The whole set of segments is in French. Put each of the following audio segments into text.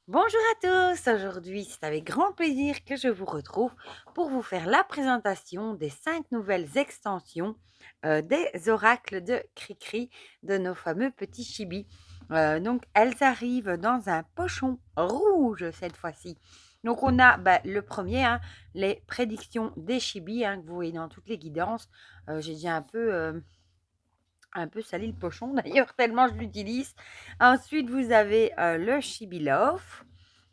Bonjour à tous, aujourd'hui c'est avec grand plaisir que je vous retrouve pour vous faire la présentation des 5 nouvelles extensions des oracles de Cricri de nos fameux petits chibis. Donc elles arrivent dans un pochon rouge cette fois-ci. Donc on a le premier, hein, les prédictions des chibis hein, que vous voyez dans toutes les guidances. J'ai déjà un peu sali le pochon d'ailleurs, tellement je l'utilise. Ensuite, vous avez le Chibi Love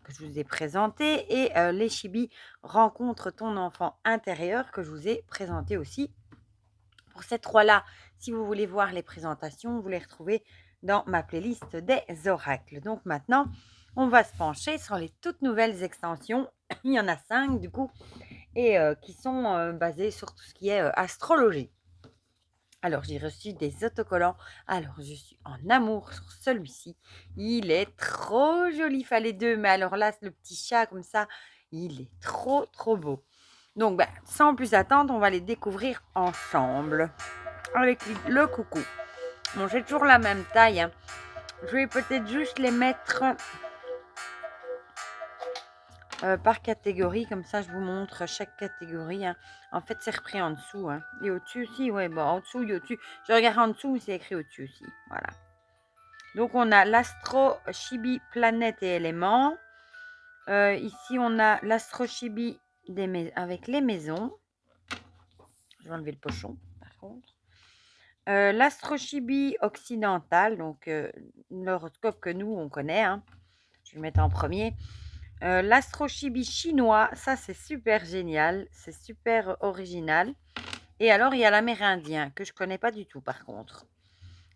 que je vous ai présenté et les Chibi Rencontre ton enfant intérieur que je vous ai présenté aussi. Pour ces trois-là, si vous voulez voir les présentations, vous les retrouvez dans ma playlist des oracles. Donc maintenant, on va se pencher sur les toutes nouvelles extensions. Il y en a 5 du coup et qui sont basées sur tout ce qui est astrologie. Alors, j'ai reçu des autocollants. Alors, je suis en amour sur celui-ci. Il est trop joli. Fallait deux. Mais alors là, le petit chat comme ça, il est trop, trop beau. Donc, sans plus attendre, on va les découvrir ensemble. Avec le coucou. Bon, j'ai toujours la même taille, hein. Je vais peut-être juste les mettre par catégorie. Comme ça, je vous montre chaque catégorie, hein. En fait, c'est repris en dessous, hein. Et au-dessus aussi, ouais, bon, en dessous et au-dessus. Je regarde en dessous, mais c'est écrit au-dessus aussi. Voilà. Donc, on a l'Astro Chibi Planète et éléments. Ici, on a l'Astro Chibi avec les maisons. Je vais enlever le pochon, par contre. L'Astro Chibi occidental, donc l'horoscope que nous, on connaît. Hein. Je vais le mettre en premier. L'Astro Chibi chinois, ça, c'est super génial. C'est super original. Et alors, il y a l'amérindien, que je ne connais pas du tout, par contre.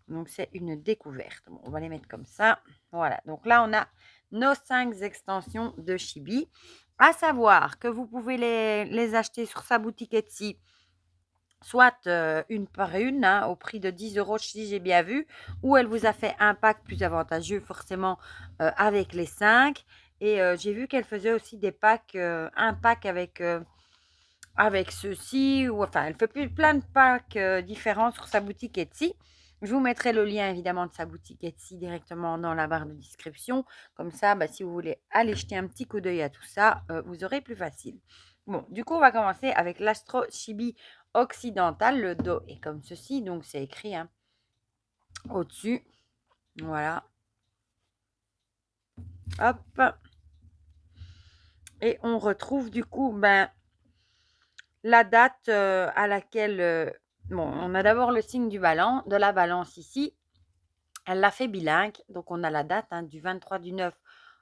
Donc, c'est une découverte. Bon, on va les mettre comme ça. Voilà. Donc là, on a nos 5 extensions de Chibi. À savoir que vous pouvez les acheter sur sa boutique Etsy, soit une par une, hein, au prix de 10 euros si j'ai bien vu, ou elle vous a fait un pack plus avantageux, forcément, avec les 5. Et j'ai vu qu'elle faisait aussi des packs, un pack avec ceci, ou enfin, elle fait plein de packs différents sur sa boutique Etsy. Je vous mettrai le lien évidemment de sa boutique Etsy directement dans la barre de description. Comme ça, si vous voulez aller jeter un petit coup d'œil à tout ça, vous aurez plus facile. Bon, du coup, on va commencer avec l'Astro Chibi occidental. Le dos est comme ceci, donc c'est écrit hein, au-dessus. Voilà. Hop. Et on retrouve du coup la date à laquelle... bon, on a d'abord le signe de la balance ici. Elle l'a fait bilingue, donc on a la date hein, du 23 du 9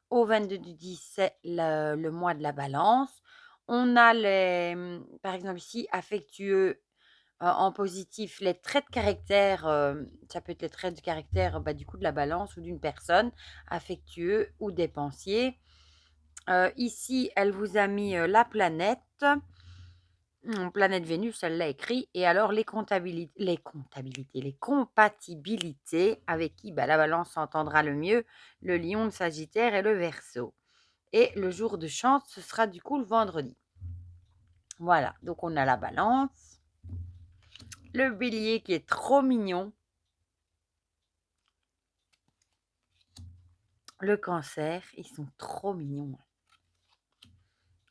au 22 du 10, c'est le mois de la balance. On a par exemple ici, affectueux en positif, les traits de caractère, ça peut être les traits de caractère du coup de la balance ou d'une personne, affectueux ou dépensier. Ici, elle vous a mis la planète. Planète Vénus, elle l'a écrit. Et alors, les compatibilités, avec qui la balance s'entendra le mieux, le lion, le sagittaire et le verseau. Et le jour de chance, ce sera du coup le vendredi. Voilà, donc on a la balance. Le bélier qui est trop mignon. Le cancer, ils sont trop mignons.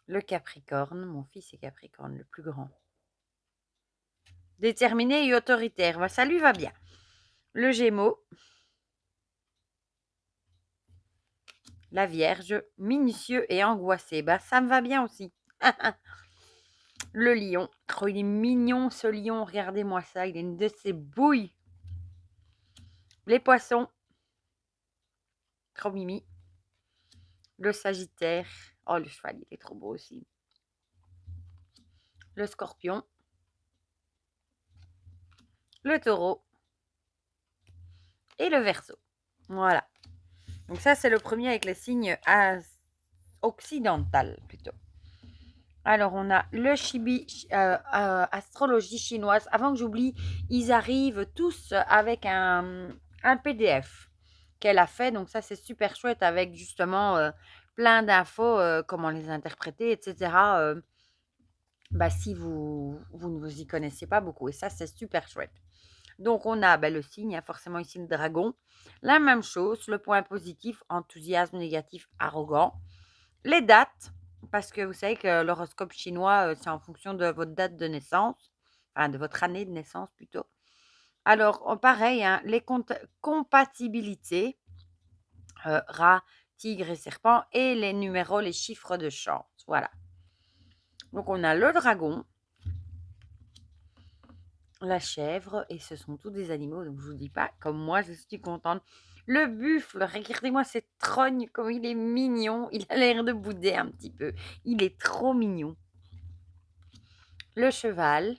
Le capricorne, mon fils est capricorne, le plus grand. Déterminé et autoritaire, ça lui va bien. Le gémeaux. La Vierge, minutieux et angoissé. Ça me va bien aussi. Le lion. Oh, il est mignon ce lion. Regardez-moi ça. Il a une de ses bouilles. Les poissons. Trop mimi. Le sagittaire. Oh, le cheval, il est trop beau aussi. Le scorpion. Le taureau. Et le verseau. Voilà. Donc ça, c'est le premier avec les signes occidental plutôt. Alors, on a le Chibi astrologie chinoise. Avant que j'oublie, ils arrivent tous avec un PDF qu'elle a fait. Donc, ça, c'est super chouette avec justement plein d'infos, comment les interpréter, etc. Si vous ne vous y connaissez pas beaucoup. Et ça, c'est super chouette. Donc, on a le signe, forcément ici le dragon. La même chose, le point positif, enthousiasme, négatif, arrogant. Les dates, parce que vous savez que l'horoscope chinois, c'est en fonction de votre date de naissance, enfin de votre année de naissance plutôt. Alors, pareil, hein, les compatibilités, rat, tigre et serpent, et les numéros, les chiffres de chance. Voilà. Donc, on a le dragon, la chèvre, et ce sont tous des animaux, donc je vous dis pas, comme moi, je suis contente. Le buffle, regardez-moi cette trogne, comme il est mignon. Il a l'air de bouder un petit peu. Il est trop mignon. Le cheval,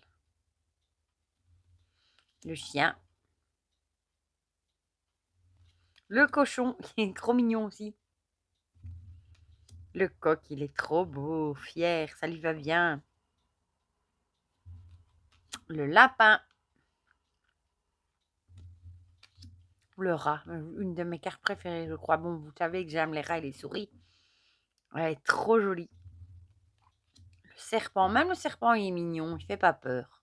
le chien, le cochon, qui est trop mignon aussi. Le coq, il est trop beau, fier, ça lui va bien. Le lapin, le rat, une de mes cartes préférées, je crois. Bon, vous savez que j'aime les rats et les souris. Elle est trop jolie. Le serpent, même le serpent, il est mignon, il fait pas peur.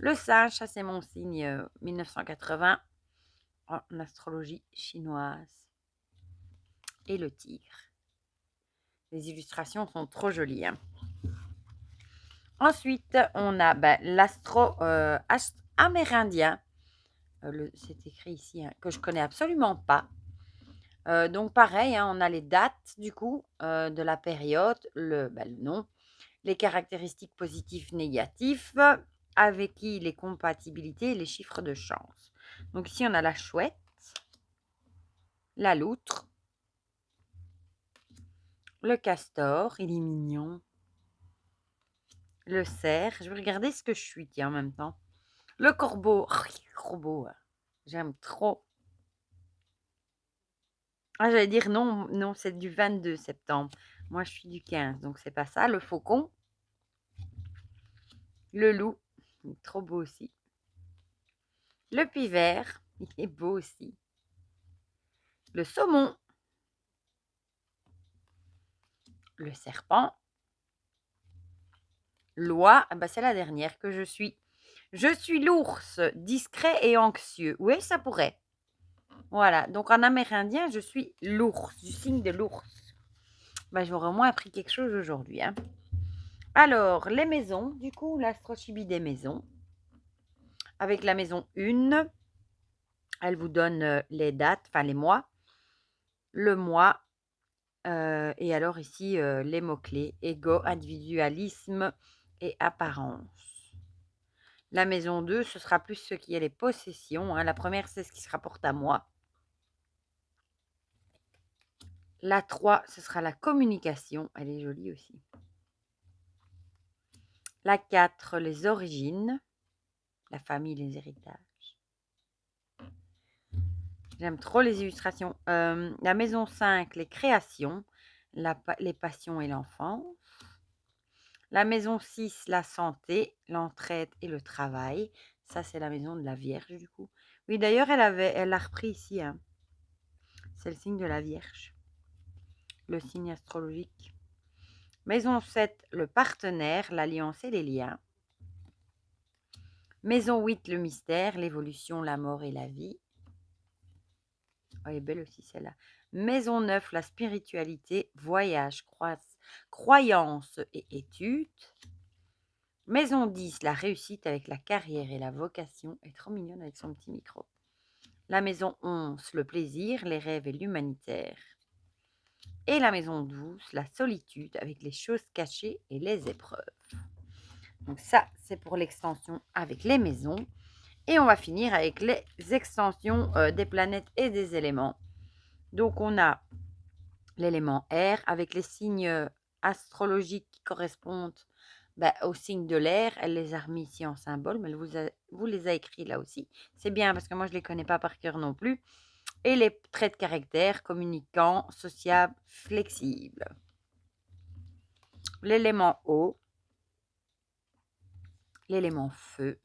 Le singe, ça c'est mon signe 1980 en astrologie chinoise. Et le tigre. Les illustrations sont trop jolies. Hein. Ensuite, on a l'astro amérindien. C'est écrit ici, hein, que je connais absolument pas. Donc pareil, hein, on a les dates du coup de la période, le nom, les caractéristiques positives, négatives, avec qui les compatibilités et les chiffres de chance. Donc ici, on a la chouette, la loutre, le castor, il est mignon, le cerf, je vais regarder ce que je suis, tiens, en même temps. Le corbeau, oh, il est trop beau, hein. J'aime trop. Ah, j'allais dire non, non, c'est du 22 septembre. Moi, je suis du 15, donc c'est pas ça. Le faucon, le loup, il est trop beau aussi. Le pivert, il est beau aussi. Le saumon, le serpent, l'oie, c'est la dernière que je suis. Je suis l'ours, discret et anxieux. Oui, ça pourrait. Voilà, donc en amérindien, je suis l'ours, du signe de l'ours. J'aurais au moins appris quelque chose aujourd'hui. Hein. Alors, les maisons, du coup, l'astrochimie des maisons. Avec la maison 1, elle vous donne les dates, enfin les mois, le mois, et alors ici, les mots-clés, ego, individualisme et apparence. La maison 2, ce sera plus ce qui est les possessions. Hein. La première, c'est ce qui se rapporte à moi. La 3, ce sera la communication. Elle est jolie aussi. La 4, les origines. La famille, les héritages. J'aime trop les illustrations. La maison 5, les créations, les passions et l'enfance. La maison 6, la santé, l'entraide et le travail. Ça, c'est la maison de la Vierge, du coup. Oui, d'ailleurs, elle l'a repris ici. Hein. C'est le signe de la Vierge. Le signe astrologique. Maison 7, le partenaire, l'alliance et les liens. Maison 8, le mystère, l'évolution, la mort et la vie. Oh, elle est belle aussi celle-là. Maison 9, la spiritualité, voyage, croyance et études. Maison 10, la réussite avec la carrière et la vocation. Elle est trop mignonne avec son petit micro. La maison 11, le plaisir, les rêves et l'humanitaire. Et la maison 12, la solitude avec les choses cachées et les épreuves. Donc ça, c'est pour l'extension avec les maisons. Et on va finir avec les extensions des planètes et des éléments. Donc, on a l'élément air avec les signes astrologiques qui correspondent au signe de l'air. Elle les a remis ici en symbole, mais elle vous les a écrits là aussi. C'est bien parce que moi, je ne les connais pas par cœur non plus. Et les traits de caractère, communicant, sociable, flexible. L'élément eau, l'élément feu,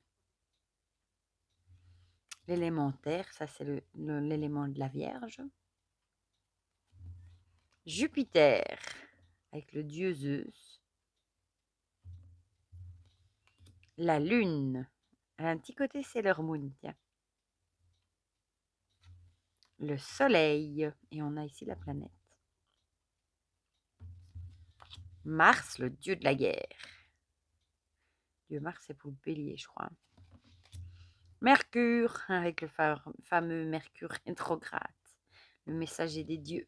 l'élément terre, ça c'est l'élément de la Vierge. Jupiter, avec le dieu Zeus. La lune, Elle a un petit côté Sailor Moon, tiens. Le soleil. Et on a ici la planète. Mars, le dieu de la guerre. Dieu Mars, c'est pour le bélier, je crois. Mercure, avec le fameux Mercure rétrograde, le messager des dieux.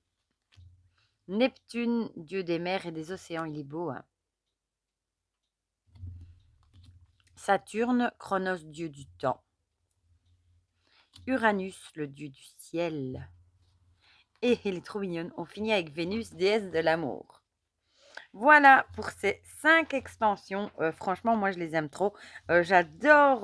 Neptune, dieu des mers et des océans, il est beau. Hein. Saturne, Chronos, dieu du temps. Uranus, le dieu du ciel. Et elle est trop mignonne. On finit avec Vénus, déesse de l'amour. Voilà pour ces 5 extensions. Franchement, moi, je les aime trop. J'adore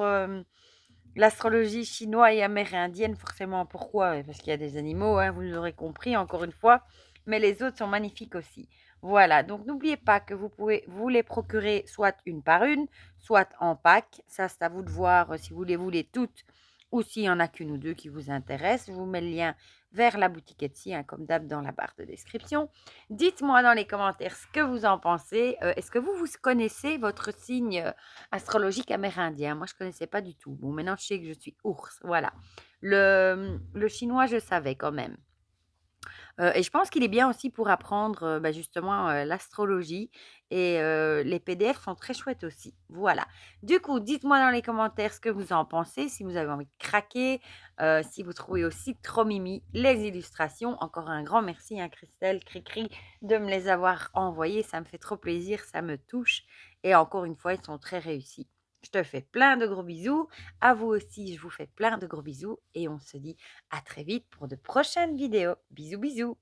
l'astrologie chinoise et amérindienne. Forcément, pourquoi? Parce qu'il y a des animaux, hein, vous l'aurez compris, encore une fois. Mais les autres sont magnifiques aussi. Voilà, donc n'oubliez pas que vous pouvez vous les procurer soit une par une, soit en pack. Ça, c'est à vous de voir si vous les toutes ou s'il y en a qu'une ou deux qui vous intéressent. Je vous mets le lien vers la boutique Etsy, hein, comme d'hab, dans la barre de description. Dites-moi dans les commentaires ce que vous en pensez. Est-ce que vous connaissez votre signe astrologique amérindien? Moi, je ne connaissais pas du tout. Bon, maintenant, je sais que je suis ours. Voilà. Le chinois, je savais quand même. Et je pense qu'il est bien aussi pour apprendre justement l'astrologie. Et les PDF sont très chouettes aussi. Voilà. Du coup, dites-moi dans les commentaires ce que vous en pensez, si vous avez envie de craquer, si vous trouvez aussi trop mimi les illustrations. Encore un grand merci, hein, Christelle, Cricri, de me les avoir envoyées. Ça me fait trop plaisir, ça me touche. Et encore une fois, ils sont très réussis. Je te fais plein de gros bisous. À vous aussi, je vous fais plein de gros bisous. Et on se dit à très vite pour de prochaines vidéos. Bisous, bisous.